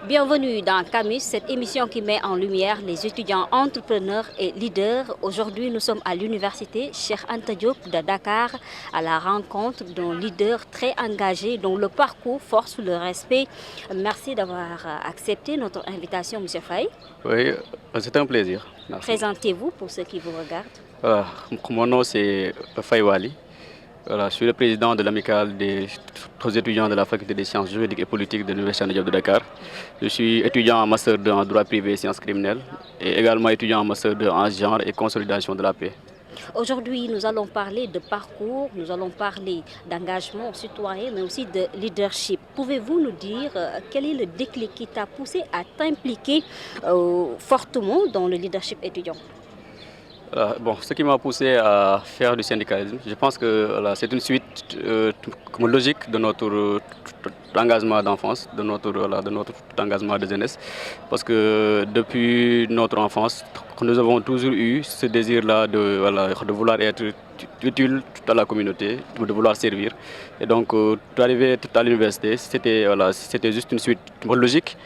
Bienvenue dans Camus, cette émission qui met en lumière les étudiants entrepreneurs et leaders. Aujourd'hui, nous sommes à l'université Cheikh Anta Diop de Dakar à la rencontre d'un leader très engagé dont le parcours force le respect. Merci d'avoir accepté notre invitation, M. Faye. Oui, c'est un plaisir. Merci. Présentez-vous pour ceux qui vous regardent. Mon nom c'est Faye Wali. Je suis le président de l'amicale des étudiants de la faculté des sciences juridiques et politiques de l'université Cheikh Anta Diop de Dakar. Je suis étudiant en master 2 en droit privé et sciences criminelles et également étudiant en master 2 en genre et consolidation de la paix. Aujourd'hui, nous allons parler de parcours, nous allons parler d'engagement citoyen, mais aussi de leadership. Pouvez-vous nous dire quel est le déclic qui t'a poussé à t'impliquer fortement dans le leadership étudiant? Ce qui m'a poussé à faire du syndicalisme, je pense que c'est une suite logique de notre engagement d'enfance, de notre engagement de jeunesse. Parce que depuis notre enfance, nous avons toujours eu ce désir-là de vouloir être utile à la communauté, de vouloir servir. Et donc, arriver à l'université, c'était juste une suite logique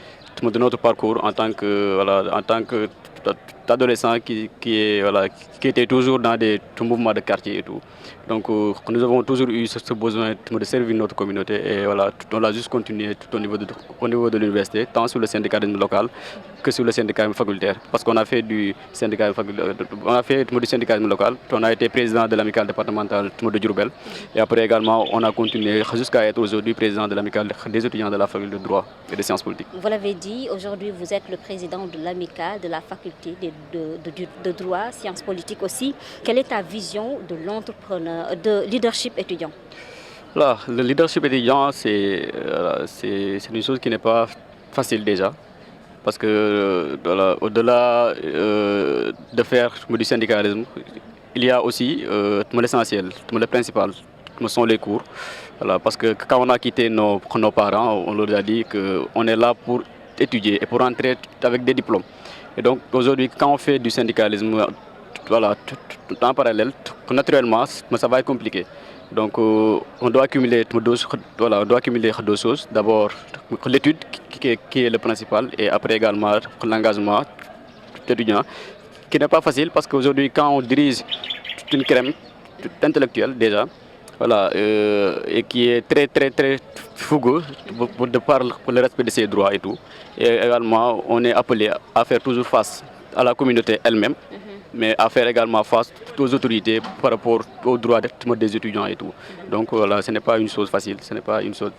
de notre parcours en tant que adolescent qui était toujours dans des mouvements de quartier et tout. Donc nous avons toujours eu ce besoin de servir notre communauté et on l'a juste continué tout au niveau de l'université, tant sur le syndicalisme local que sur le syndicalisme facultaire. Parce qu'on a fait du syndicalisme local, on a été président de l'amicale départementale de Diourbel et après également on a continué jusqu'à être aujourd'hui président de l'amicale des étudiants de la faculté de droit et de sciences politiques. Vous l'avez dit, aujourd'hui vous êtes le président de l'amicale de la faculté de droit, sciences politiques aussi. Quelle est ta vision de l'entrepreneur, de leadership étudiant? Le leadership étudiant, c'est une chose qui n'est pas facile déjà. Parce que au-delà de faire du syndicalisme, il y a aussi l'essentiel, le principal, sont les cours. Parce que quand on a quitté nos parents, on leur a dit qu'on est là pour étudier et pour entrer avec des diplômes. Et donc aujourd'hui, quand on fait du syndicalisme, en parallèle, naturellement, ça va être compliqué. Donc on doit accumuler deux choses. D'abord l'étude qui est le principal et après également l'engagement étudiant qui n'est pas facile parce qu'aujourd'hui quand on dirige une crème intellectuelle déjà, et qui est très très très fougueux pour le respect de ses droits et tout. Et également, on est appelé à faire toujours face à la communauté elle-même, mais à faire également face aux autorités par rapport aux droits des étudiants et tout. Donc ce n'est pas une chose facile, ce n'est pas une chose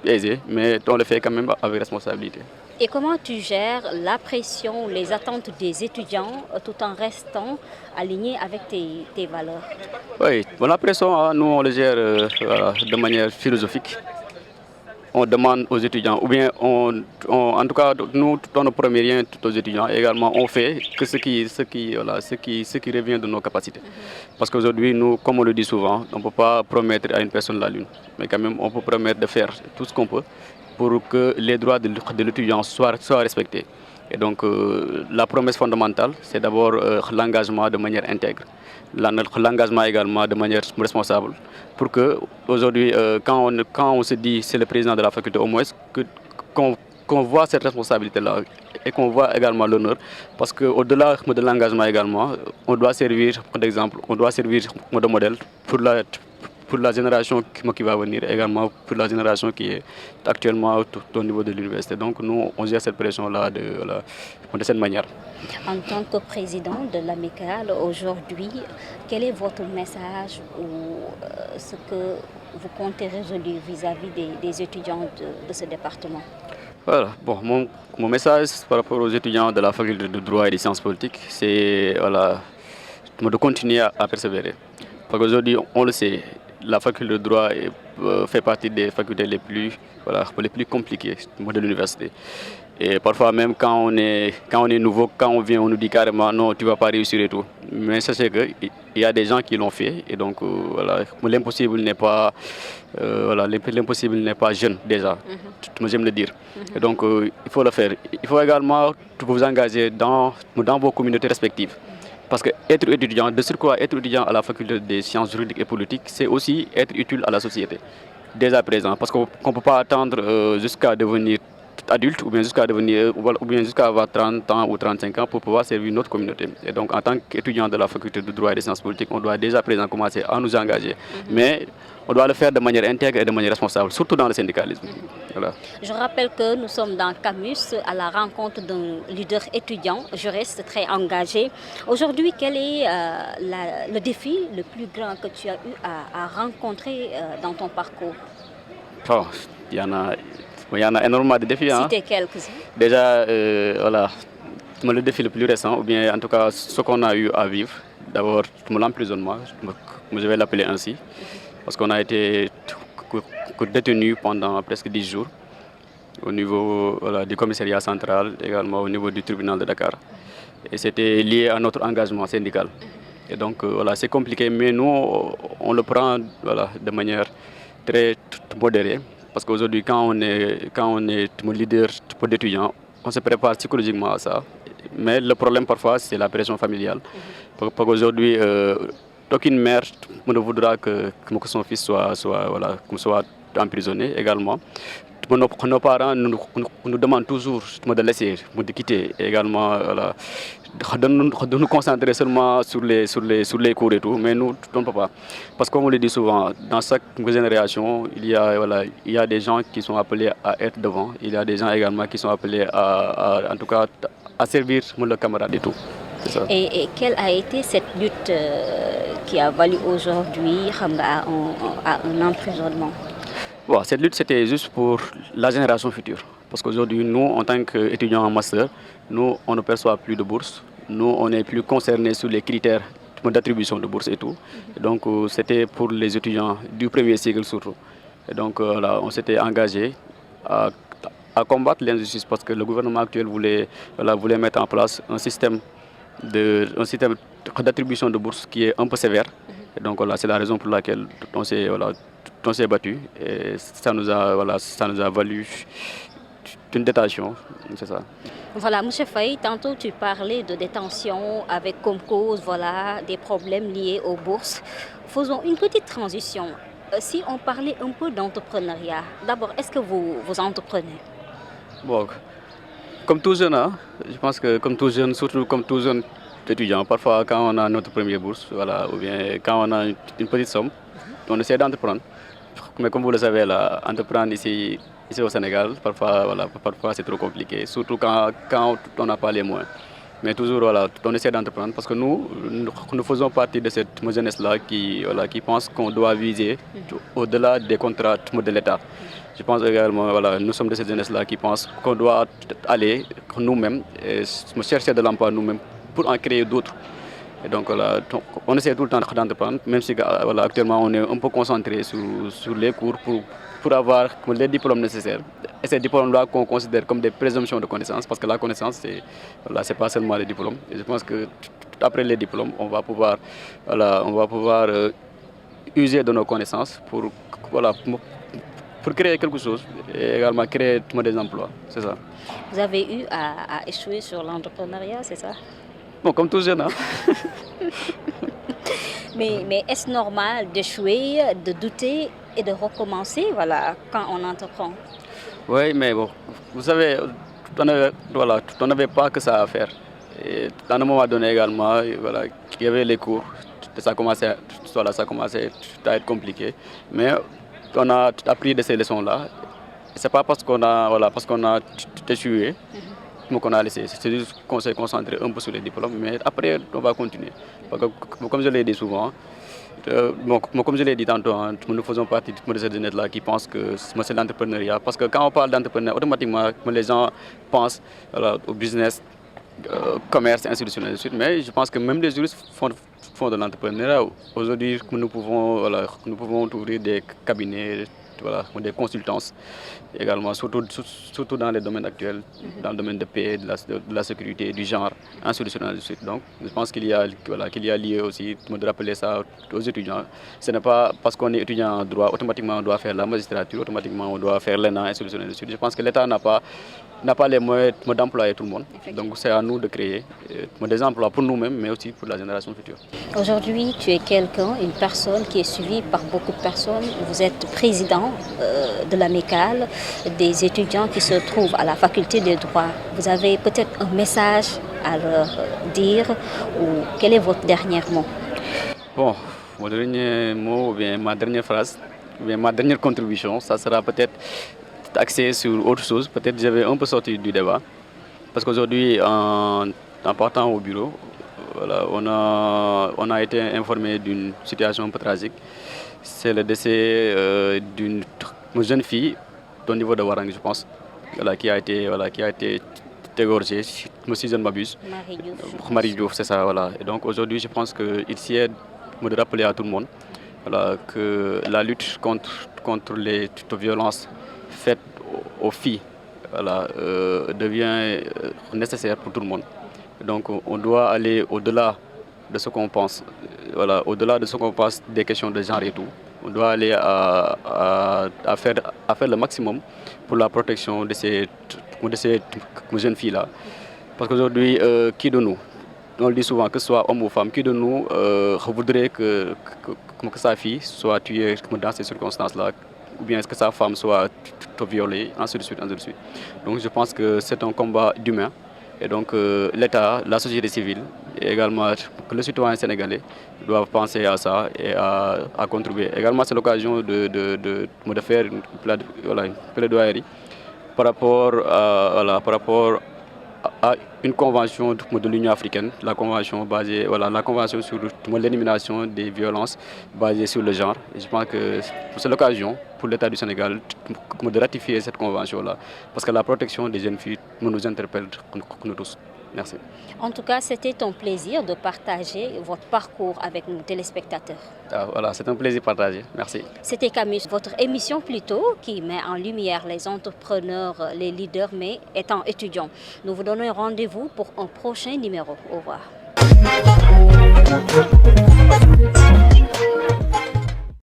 aisée, mais on le fait quand même avec responsabilité. Et comment tu gères la pression, les attentes des étudiants tout en restant aligné avec tes valeurs? Oui, la pression, nous on le gère de manière philosophique. On demande aux étudiants, ou bien en tout cas nous on ne promet rien aux étudiants, également on fait que ce qui revient de nos capacités. Parce qu'aujourd'hui, nous, comme on le dit souvent, on ne peut pas promettre à une personne la lune, mais quand même on peut promettre de faire tout ce qu'on peut pour que les droits de l'étudiant soient respectés. Et donc la promesse fondamentale, c'est d'abord l'engagement de manière intègre, l'engagement également de manière responsable, pour que aujourd'hui, quand on se dit c'est le président de la faculté, au moins qu'on voit cette responsabilité-là et qu'on voit également l'honneur, parce qu'au-delà de l'engagement également, on doit servir d'exemple, on doit servir de modèle pour la génération qui va venir, également pour la génération qui est actuellement au niveau de l'université. Donc nous, on gère cette pression-là de cette manière. En tant que président de l'amicale aujourd'hui, quel est votre message ou ce que vous comptez résoudre vis-à-vis des étudiants de ce département? Mon message par rapport aux étudiants de la faculté de droit et des sciences politiques, c'est de continuer à persévérer. Parce qu'aujourd'hui, on le sait, la faculté de droit fait partie des facultés les plus compliquées de l'université. Et parfois même quand on est nouveau, quand on vient, on nous dit carrément non, tu ne vas pas réussir et tout. Mais sachez qu'il y a des gens qui l'ont fait et donc l'impossible n'est pas jeune déjà, j'aime le dire. Et donc il faut le faire. Il faut également vous engager dans vos communautés respectives. Parce que être étudiant, de surcroît être étudiant à la faculté des sciences juridiques et politiques, c'est aussi être utile à la société, dès à présent. Parce qu'on ne peut pas attendre jusqu'à devenir adulte ou bien jusqu'à avoir 30 ans ou 35 ans pour pouvoir servir notre communauté. Et donc, en tant qu'étudiant de la faculté de droit et des sciences politiques, on doit déjà à présent commencer à nous engager. Mais on doit le faire de manière intègre et de manière responsable, surtout dans le syndicalisme. Voilà. Je rappelle que nous sommes dans Camus à la rencontre d'un leader étudiant, juriste très engagé. Aujourd'hui, quel est le défi le plus grand que tu as eu à rencontrer dans ton parcours? Oh, il y en a énormément de défis. Citez quelques-uns. Déjà, voilà, le défi le plus récent, ou bien en tout cas ce qu'on a eu à vivre, d'abord l'emprisonnement, je vais l'appeler ainsi, parce qu'on a été détenus pendant presque 10 jours au niveau du commissariat central, également au niveau du tribunal de Dakar. Et c'était lié à notre engagement syndical. Et donc voilà, c'est compliqué, mais nous, on le prend de manière très modérée. Parce qu'aujourd'hui, quand on est leader d'étudiants, on se prépare psychologiquement à ça. Mais le problème parfois, c'est la pression familiale. Parce qu'aujourd'hui, aucune mère ne voudra que son fils soit emprisonné également. Nos parents nous demandent toujours de laisser, de quitter et également de nous concentrer seulement sur les cours et tout, mais nous, on ne peut pas. Parce que comme on le dit souvent, dans chaque génération, il y a des gens qui sont appelés à être devant, il y a des gens également qui sont appelés en tout cas, à servir le camarade et tout. Et quelle a été cette lutte qui a valu aujourd'hui à un emprisonnement? Bon, cette lutte, c'était juste pour la génération future. Parce qu'aujourd'hui, nous, en tant qu'étudiants en master, nous, on ne perçoit plus de bourse. Nous, on n'est plus concernés sur les critères d'attribution de bourse et tout. Et donc, c'était pour les étudiants du premier cycle surtout. Et donc, on s'était engagé à combattre l'injustice parce que le gouvernement actuel voulait mettre en place un système d'attribution de bourse qui est un peu sévère. Et donc, c'est la raison pour laquelle on s'est battu et ça nous a valu une détention, c'est ça. Voilà, M. Faye, tantôt tu parlais de détention avec comme cause des problèmes liés aux bourses. Faisons une petite transition. Si on parlait un peu d'entrepreneuriat, d'abord, est-ce que vous entreprenez? Bon, comme tout jeune, je pense que comme tout jeune, surtout comme tout jeune étudiant, parfois quand on a notre première bourse, ou bien quand on a une petite somme, on essaie d'entreprendre. Mais comme vous le savez, entreprendre ici au Sénégal, parfois c'est trop compliqué, surtout quand on n'a pas les moyens. Mais toujours, on essaie d'entreprendre parce que nous faisons partie de cette jeunesse-là qui pense qu'on doit viser au-delà des contrats de l'État. Je pense également, nous sommes de cette jeunesse-là qui pense qu'on doit aller nous-mêmes et chercher de l'emploi nous-mêmes pour en créer d'autres. Et donc, on essaie tout le temps d'entreprendre, même si actuellement on est un peu concentré sur les cours pour avoir les diplômes nécessaires. Et ces diplômes-là qu'on considère comme des présomptions de connaissances, parce que la connaissance, c'est pas seulement les diplômes. Et je pense que après les diplômes, on va pouvoir user de nos connaissances pour créer quelque chose et également créer des emplois. C'est ça. Vous avez eu à échouer sur l'entrepreneuriat, c'est ça? Bon, comme tout jeune. Mais est-ce normal d'échouer, de douter et de recommencer quand on entreprend? Oui, mais bon, vous savez, on n'avait pas que ça à faire. Et à un moment donné également, il y avait les cours, ça commençait à être compliqué. Mais on a appris de ces leçons-là. Ce n'est pas parce qu'on a échoué qu'on a laissé. C'est juste qu'on s'est concentré un peu sur les diplômes, mais après, on va continuer. Parce que, comme je l'ai dit souvent, comme je l'ai dit tantôt, nous faisons partie de cette jeunesse-là qui pense que c'est l'entrepreneuriat. Parce que quand on parle d'entrepreneuriat, automatiquement, les gens pensent au business, commerce, institutionnel, mais je pense que même les juristes font de l'entrepreneuriat. Aujourd'hui, nous pouvons ouvrir des cabinets, des consultances également, surtout dans les domaines actuels, dans le domaine de paix, de la sécurité, du genre, institutionnel. Donc, je pense qu'il y a lieu aussi de rappeler ça aux étudiants. Ce n'est pas parce qu'on est étudiant en droit, automatiquement on doit faire la magistrature, automatiquement on doit faire l'ENA, institutionnel. Je pense que l'État n'a pas n'a pas les moyens d'employer tout le monde. Donc c'est à nous de créer des emplois pour nous-mêmes, mais aussi pour la génération future. Aujourd'hui, tu es quelqu'un, une personne qui est suivie par beaucoup de personnes. Vous êtes président de l'amicale des étudiants qui se trouvent à la faculté de droit. Vous avez peut-être un message à leur dire ou quel est votre dernier mot? Bon, mon dernier mot, ou bien ma dernière phrase, ou bien ma dernière contribution, ça sera peut-être axé sur autre chose. Peut-être j'avais un peu sorti du débat. Parce qu'aujourd'hui, en partant au bureau, voilà, on a été informé d'une situation un peu tragique. C'est le décès d'une jeune fille au niveau de Warang, je pense, voilà, qui a été égorgée, si je ne m'abuse. Marie Diouf, c'est ça, voilà. Et donc aujourd'hui, je pense qu'il est de rappeler à tout le monde, voilà, que la lutte contre les violences faites aux filles, voilà, devient nécessaire pour tout le monde. Donc on doit aller au-delà de ce qu'on pense, voilà, au-delà de ce qu'on pense des questions de genre et tout. On doit aller à faire le maximum pour la protection de ces jeunes filles-là. Parce qu'aujourd'hui, qui de nous, on le dit souvent, que ce soit homme ou femme, qui de nous voudrait que sa fille soit tuée dans ces circonstances-là, ou bien est-ce que sa femme soit violée, ainsi de suite, ainsi de suite. Donc je pense que c'est un combat d'humain. Et donc l'État, la société civile et également que le citoyen sénégalais doivent penser à ça et à contribuer. Également, c'est l'occasion de faire une plaidoirie par rapport à une convention de l'Union africaine, la convention sur l'élimination des violences basées sur le genre. Et je pense que c'est l'occasion pour l'État du Sénégal de ratifier cette convention-là, parce que la protection des jeunes filles nous interpelle nous tous. Merci. En tout cas, c'était un plaisir de partager votre parcours avec nos téléspectateurs. Voilà, c'est un plaisir partagé. Merci. C'était Camus, votre émission plutôt qui met en lumière les entrepreneurs, les leaders, mais étant étudiants. Nous vous donnons rendez-vous pour un prochain numéro. Au revoir.